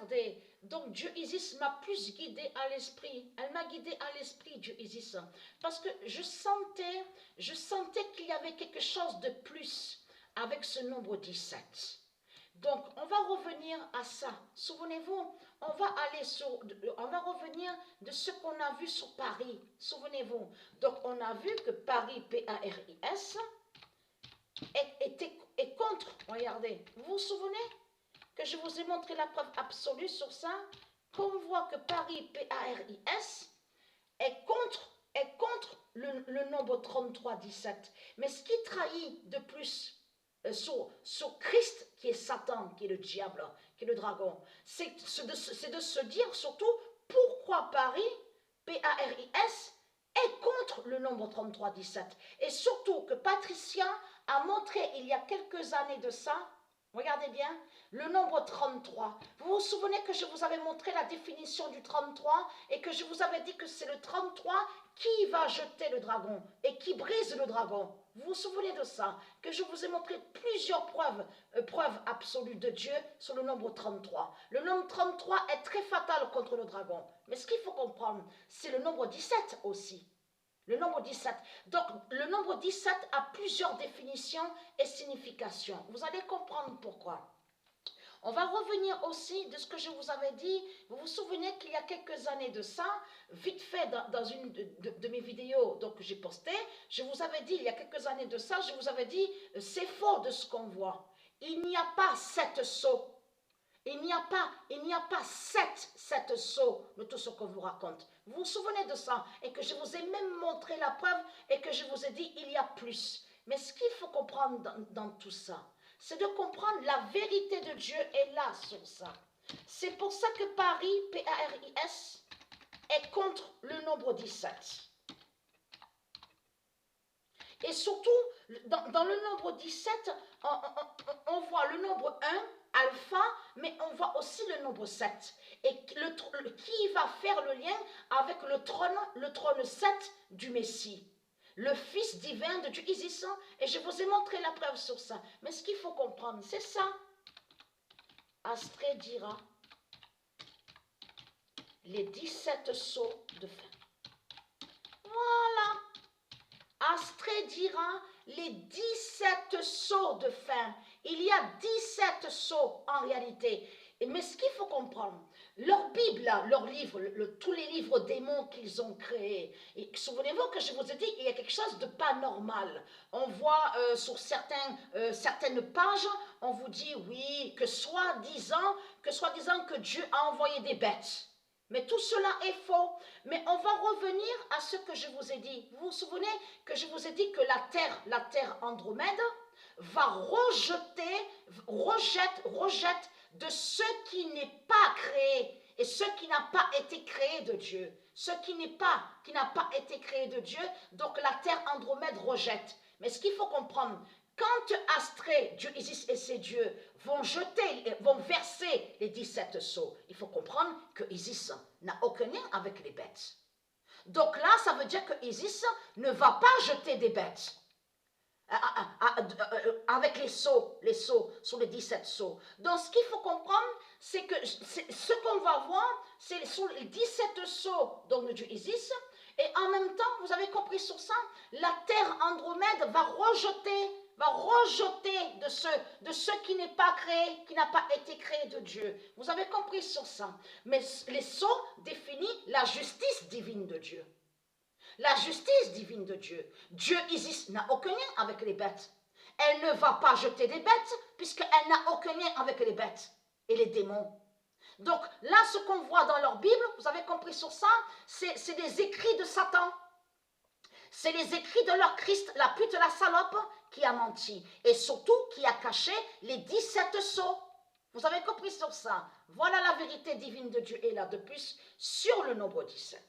regardez, donc Dieu Isis m'a plus guidée à l'esprit. Elle m'a guidée à l'esprit, Dieu Isis. Parce que je sentais qu'il y avait quelque chose de plus avec ce nombre 17. Donc, on va revenir à ça. Souvenez-vous, on va revenir de ce qu'on a vu sur Paris. Souvenez-vous. Donc, on a vu que Paris, P-A-R-I-S, est contre. Regardez, vous vous souvenez que je vous ai montré la preuve absolue sur ça? Qu'on voit que Paris, P-A-R-I-S, est contre le nombre 33-17. Mais ce qui trahit de plus sur Christ, qui est Satan, qui est le diable, qui est le dragon, c'est de se dire surtout pourquoi Paris, P-A-R-I-S, est contre le nombre 33-17. Et surtout que Patricia a montré il y a quelques années de ça, regardez bien, le nombre 33. Vous vous souvenez que je vous avais montré la définition du 33 et que je vous avais dit que c'est le 33 qui va jeter le dragon et qui brise le dragon. Vous vous souvenez de ça? Que je vous ai montré plusieurs preuves absolues de Dieu sur le nombre 33. Le nombre 33 est très fatal contre le dragon. Mais ce qu'il faut comprendre, c'est le nombre 17 aussi. Le nombre 17. Donc, le nombre 17 a plusieurs définitions et significations. Vous allez comprendre pourquoi. On va revenir aussi de ce que je vous avais dit. Vous vous souvenez qu'il y a quelques années de ça, vite fait dans une de mes vidéos donc, que j'ai postées, je vous avais dit, il y a quelques années de ça, je vous avais dit, c'est faux de ce qu'on voit. Il n'y a pas 7 sceaux. Il n'y a pas sept sceaux de tout ce qu'on vous raconte. Vous vous souvenez de ça? Et que je vous ai même montré la preuve et que je vous ai dit, il y a plus. Mais ce qu'il faut comprendre dans tout ça, c'est de comprendre la vérité de Dieu est là sur ça. C'est pour ça que Paris, P-A-R-I-S, est contre le nombre 17. Et surtout, dans le nombre 17, on voit le nombre 1, alpha, mais on voit aussi le nombre 7. Et qui va faire le lien avec le trône 7 du Messie, le Fils divin de Dieu Isis. Et je vous ai montré la preuve sur ça. Mais ce qu'il faut comprendre, c'est ça. Astrée dira les 17 sceaux de fin. Voilà. Astrée dira les 17 sceaux de fin. Il y a 17 sceaux en réalité. Mais ce qu'il faut comprendre, leur Bible, leurs livres, tous les livres démons qu'ils ont créés, souvenez-vous que je vous ai dit, il y a quelque chose de pas normal. On voit sur certaines pages, on vous dit oui, que soi-disant que Dieu a envoyé des bêtes. Mais tout cela est faux. Mais on va revenir à ce que je vous ai dit. Vous vous souvenez que je vous ai dit que la Terre Andromède, rejette de ce qui n'est pas créé et ce qui n'a pas été créé de Dieu. Ce qui n'a pas été créé de Dieu, donc la Terre Andromède rejette. Mais ce qu'il faut comprendre, quand Astrée, Dieu Isis et ses dieux vont verser les 17 sceaux, il faut comprendre que Isis n'a aucun lien avec les bêtes. Donc là, ça veut dire que Isis ne va pas jeter des bêtes avec les sceaux sur les 17 sceaux. Donc ce qu'il faut comprendre, c'est que ce qu'on va voir, c'est sur les 17 sceaux donc, de Dieu Isis, et en même temps, vous avez compris sur ça, la Terre Andromède va rejeter de ce qui n'est pas créé, qui n'a pas été créé de Dieu. Vous avez compris sur ça. Mais les sceaux définissent la justice divine de Dieu. La justice divine de Dieu. Dieu Isis n'a aucun lien avec les bêtes. Elle ne va pas jeter des bêtes puisqu'elle n'a aucun lien avec les bêtes et les démons. Donc là, ce qu'on voit dans leur Bible, vous avez compris sur ça, c'est des écrits de Satan. C'est les écrits de leur Christ, la pute, la salope, qui a menti. Et surtout, qui a caché les 17 sceaux. Vous avez compris sur ça. Voilà la vérité divine de Dieu est là de plus sur le nombre 17.